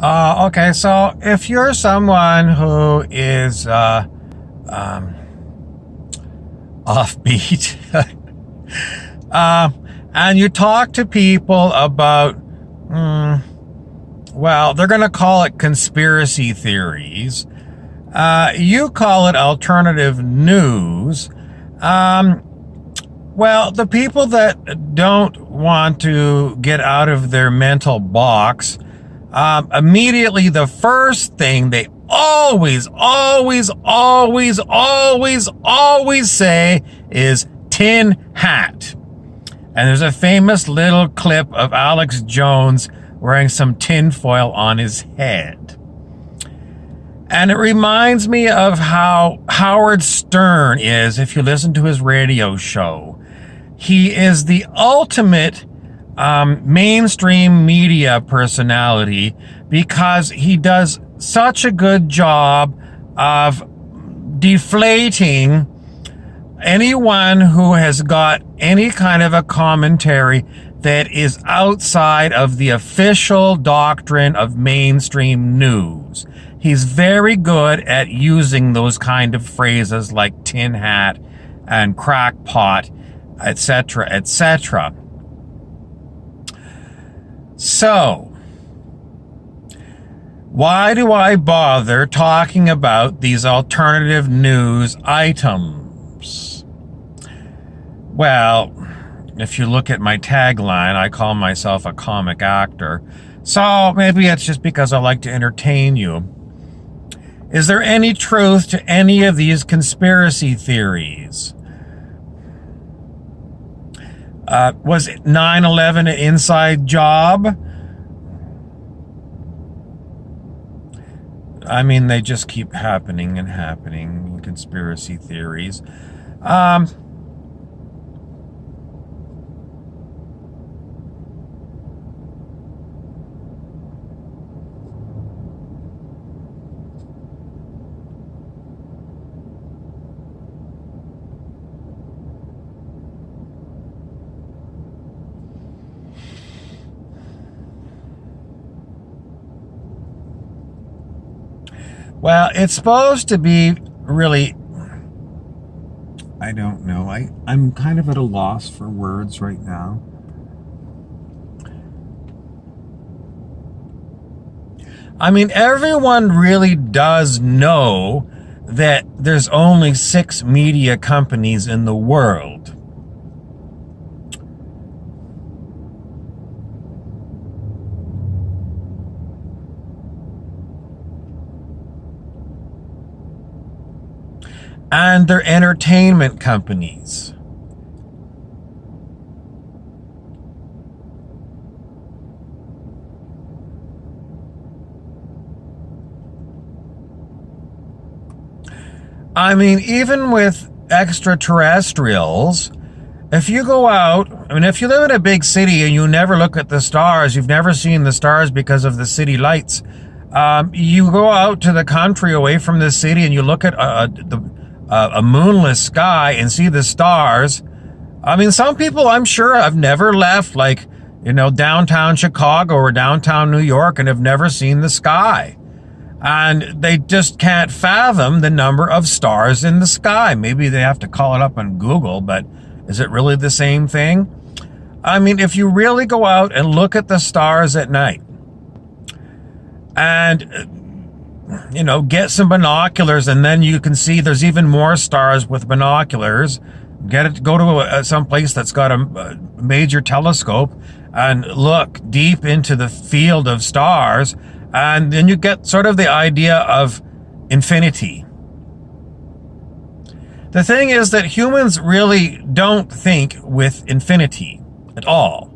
Okay, so if you're someone who is offbeat, uh, and you talk to people about, well, they're going to call it conspiracy theories. You call it alternative news. Well, the people that don't want to get out of their mental box, immediately the first thing they always say is tin hat. And there's a famous little clip of Alex Jones wearing some tin foil on his head. And it reminds me of how Howard Stern is, if you listen to his radio show. He is the ultimate mainstream media personality because he does such a good job of deflating anyone who has got any kind of a commentary that is outside of the official doctrine of mainstream news. He's very good at using those kind of phrases like tin hat and crackpot, etc., etc. So, why do I bother talking about these alternative news items? Well, if you look at my tagline, I call myself a comic actor. So maybe it's just because I like to entertain you. Is there any truth to any of these conspiracy theories? Was 9/11 an inside job? I mean, they just keep happening and happening, conspiracy theories. Well, it's supposed to be really, I don't know. I'm kind of at a loss for words right now. I mean, everyone really does know that there's only 6 media companies in the world. And they're entertainment companies. I mean, even with extraterrestrials, if you go out, I mean, if you live in a big city and you never look at the stars, you've never seen the stars because of the city lights, you go out to the country away from the city and you look at a moonless sky and see the stars. I mean, some people, I'm sure, have never left, like, downtown Chicago or downtown New York and have never seen the sky. And they just can't fathom the number of stars in the sky. Maybe they have to call it up on Google, but is it really the same thing? I mean, if you really go out and look at the stars at night and get some binoculars, and then you can see there's even more stars with binoculars. Go to some place that's got a major telescope and look deep into the field of stars, and then you get sort of the idea of infinity. The thing is that humans really don't think with infinity at all.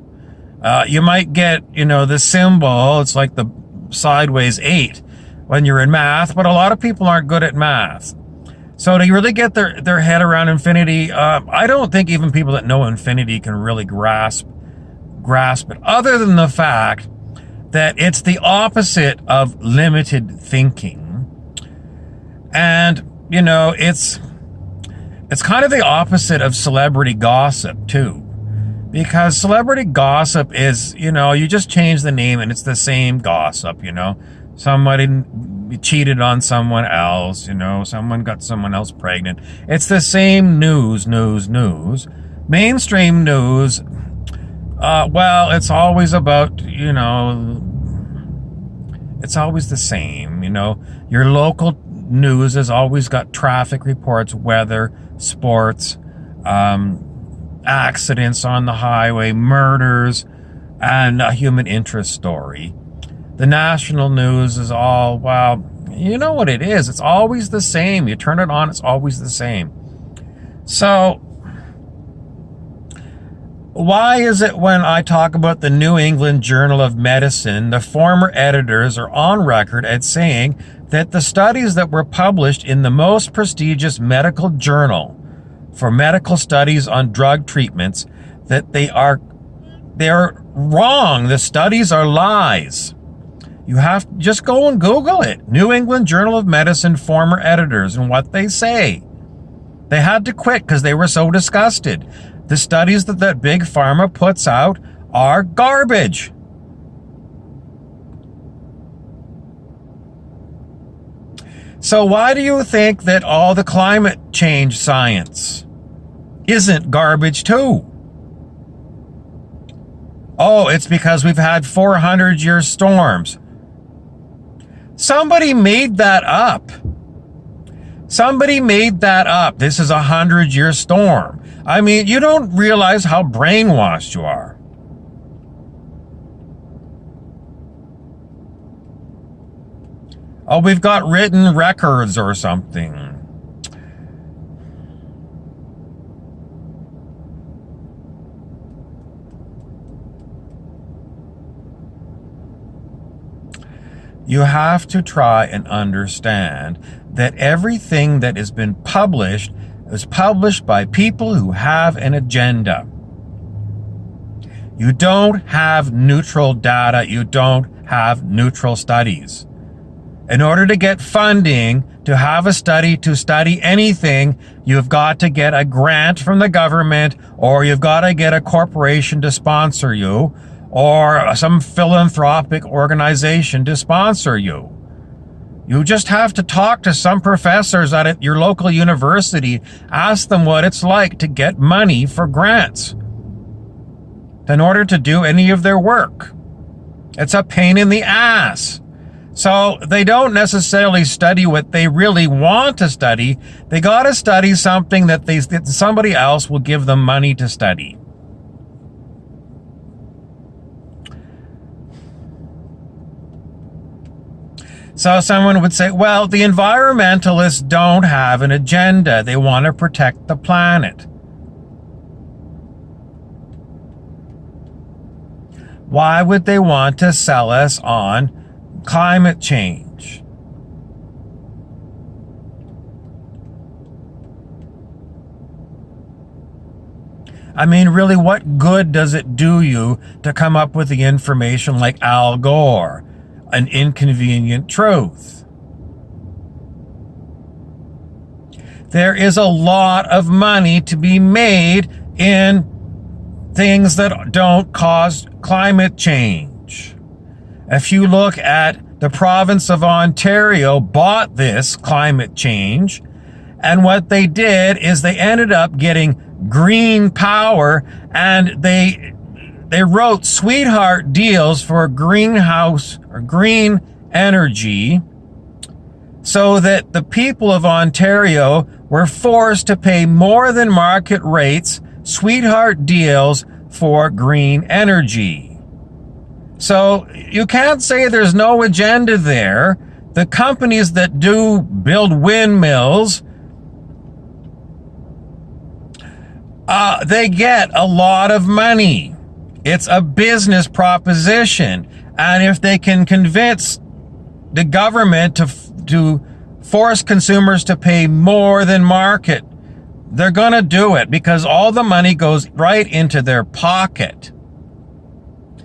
You might get, the symbol, it's like the sideways 8, when you're in math, but a lot of people aren't good at math. So to really get their head around infinity, I don't think even people that know infinity can really grasp it, other than the fact that it's the opposite of limited thinking. And, it's kind of the opposite of celebrity gossip, too. Because celebrity gossip is, you just change the name and it's the same gossip, Somebody cheated on someone else, someone got someone else pregnant. It's the same news. Mainstream news, well, it's always about, it's always the same, Your local news has always got traffic reports, weather, sports, accidents on the highway, murders, and a human interest story. The national news is all, well, you know what it is. It's always the same. You turn it on, it's always the same. So, why is it when I talk about the New England Journal of Medicine, the former editors are on record at saying that the studies that were published in the most prestigious medical journal for medical studies on drug treatments, that they're wrong. The studies are lies. You have to just go and Google it. New England Journal of Medicine former editors and what they say. They had to quit because they were so disgusted. The studies that Big Pharma puts out are garbage. So why do you think that all the climate change science isn't garbage too? Oh, it's because we've had 400-year storms. Somebody made that up. Somebody made that up. This is a 100-year storm. I mean, you don't realize how brainwashed you are. Oh, we've got written records or something. You have to try and understand that everything that has been published is published by people who have an agenda. You don't have neutral data. You don't have neutral studies. In order to get funding to have a study, to study anything, you've got to get a grant from the government, or you've got to get a corporation to sponsor you, or some philanthropic organization to sponsor you. You just have to talk to some professors at your local university, ask them what it's like to get money for grants in order to do any of their work. It's a pain in the ass. So they don't necessarily study what they really want to study. They got to study something that somebody else will give them money to study. So someone would say, well, the environmentalists don't have an agenda. They want to protect the planet. Why would they want to sell us on climate change? I mean, really, what good does it do you to come up with the information like Al Gore? An inconvenient truth. There is a lot of money to be made in things that don't cause climate change. If you look at the province of Ontario bought this climate change, and what they did is they ended up getting green power, and they wrote sweetheart deals for greenhouse or green energy so that the people of Ontario were forced to pay more than market rates, sweetheart deals for green energy. So you can't say there's no agenda there. The companies that do build windmills, they get a lot of money. It's a business proposition. And if they can convince the government to force consumers to pay more than market, they're going to do it because all the money goes right into their pocket.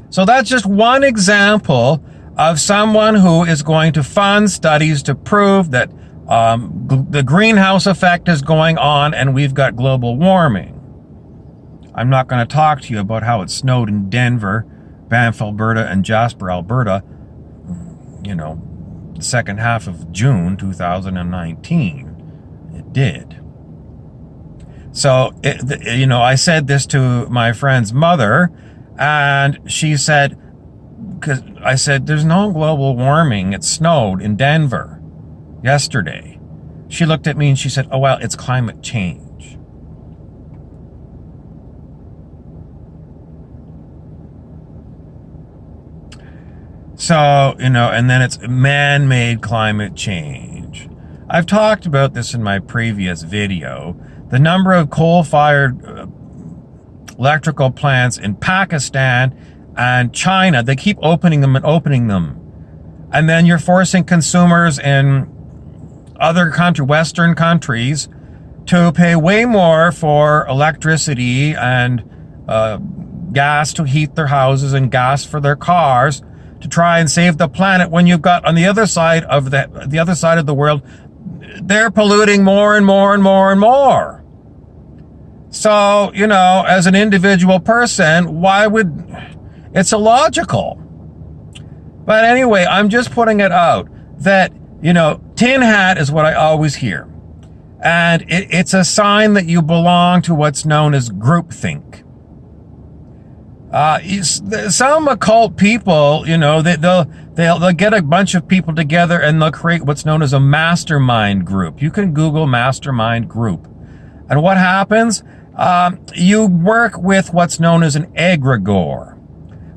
So that's just one example of someone who is going to fund studies to prove that the greenhouse effect is going on and we've got global warming. I'm not going to talk to you about how it snowed in Denver, Banff, Alberta, and Jasper, Alberta, the second half of June 2019. It did. So, I said this to my friend's mother, and she said, because I said, there's no global warming. It snowed in Denver yesterday. She looked at me and she said, oh, well, it's climate change. So, and then it's man-made climate change. I've talked about this in my previous video. The number of coal-fired electrical plants in Pakistan and China, they keep opening them and opening them. And then you're forcing consumers in other Western countries to pay way more for electricity and gas to heat their houses and gas for their cars to try and save the planet, when you've got on the other side of the world, they're polluting more and more and more and more. So, as an individual person, it's illogical. But anyway, I'm just putting it out that, tin hat is what I always hear. And it's a sign that you belong to what's known as groupthink. Some occult people, they'll get a bunch of people together and they'll create what's known as a mastermind group. You can Google mastermind group. And what happens? You work with what's known as an egregore,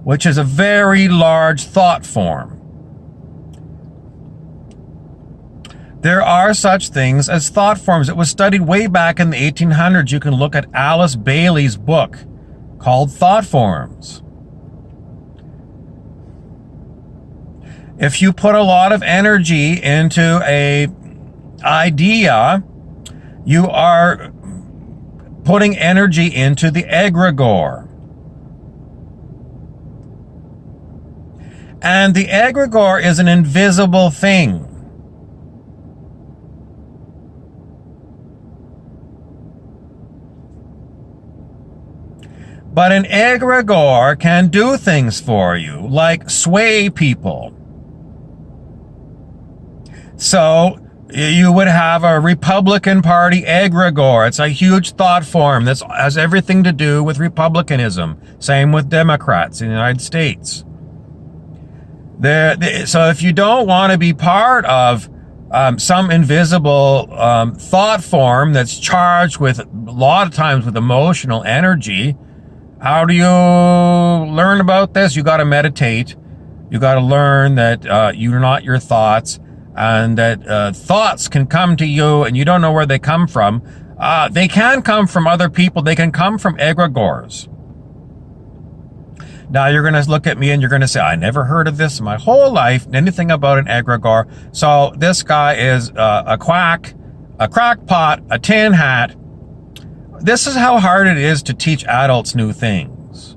which is a very large thought form. There are such things as thought forms. It was studied way back in the 1800s. You can look at Alice Bailey's book called Thought Forms. If you put a lot of energy into a idea, you are putting energy into the egregore. And the egregore is an invisible thing. But an egregore can do things for you, like sway people. So you would have a Republican Party egregore. It's a huge thought form that has everything to do with republicanism. Same with Democrats in the United States. So if you don't want to be part of some invisible thought form that's charged with, a lot of times, with emotional energy, how do you learn about this? You got to meditate. You got to learn that you're not your thoughts, and that thoughts can come to you and you don't know where they come from. They can come from other people. They can come from egregores. Now you're going to look at me and you're going to say, I never heard of this in my whole life, anything about an egregore. So this guy is a quack, a crackpot, a tin hat. This is how hard it is to teach adults new things.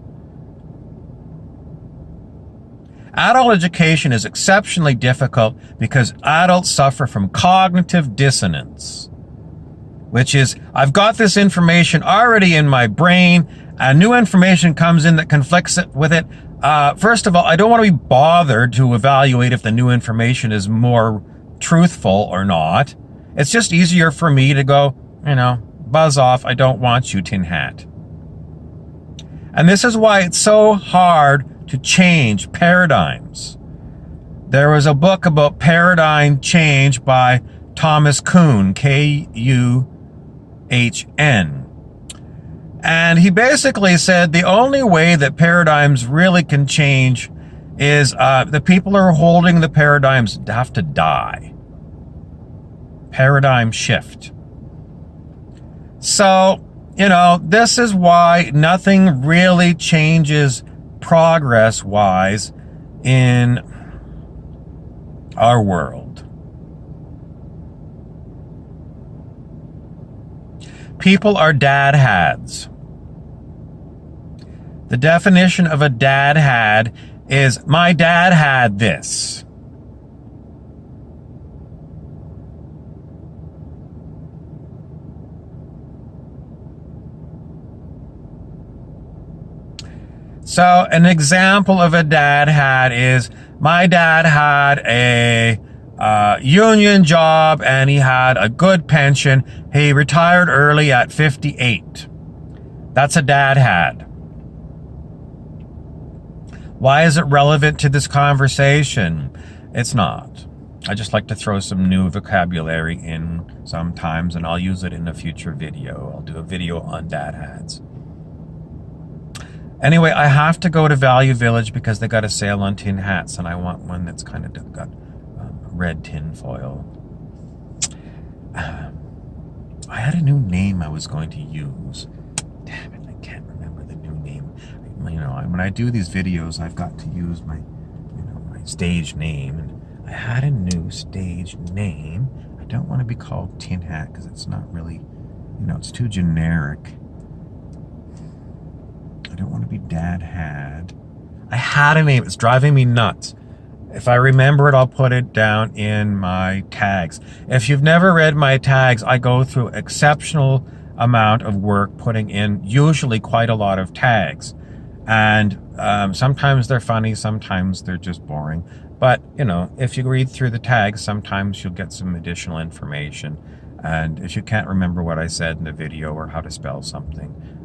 Adult education is exceptionally difficult because adults suffer from cognitive dissonance, which is, I've got this information already in my brain, and new information comes in that conflicts with it. First of all, I don't want to be bothered to evaluate if the new information is more truthful or not. It's just easier for me to go, buzz off. I don't want you, tin hat. And this is why it's so hard to change paradigms. There was a book about paradigm change by Thomas Kuhn, Kuhn. And he basically said the only way that paradigms really can change is the people who are holding the paradigms have to die. Paradigm shift. So, this is why nothing really changes progress-wise in our world. People are dad hads. The definition of a dad had is, my dad had this. So an example of a dad hat is, my dad had a union job and he had a good pension. He retired early at 58. That's a dad hat. Why is it relevant to this conversation? It's not. I just like to throw some new vocabulary in sometimes, and I'll use it in a future video. I'll do a video on dad hats. Anyway, I have to go to Value Village because they got a sale on tin hats, and I want one that's kind of got red tin foil. I had a new name I was going to use. Damn it, I can't remember the new name. You know, when I do these videos, I've got to use my, my stage name, and I had a new stage name. I don't want to be called Tin Hat because it's not really, it's too generic. I don't want to be Dad Had. I had a name. It's driving me nuts. If I remember it, I'll put it down in my tags. If you've never read my tags, I go through exceptional amount of work putting in usually quite a lot of tags. And sometimes they're funny, sometimes they're just boring. But, if you read through the tags, sometimes you'll get some additional information. And if you can't remember what I said in the video or how to spell something,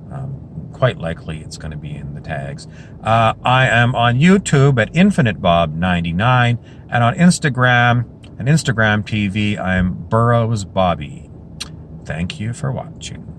quite likely it's going to be in the tags. I am on YouTube at InfiniteBob99, and on Instagram and Instagram TV, I'm Burrows Bobby. Thank you for watching.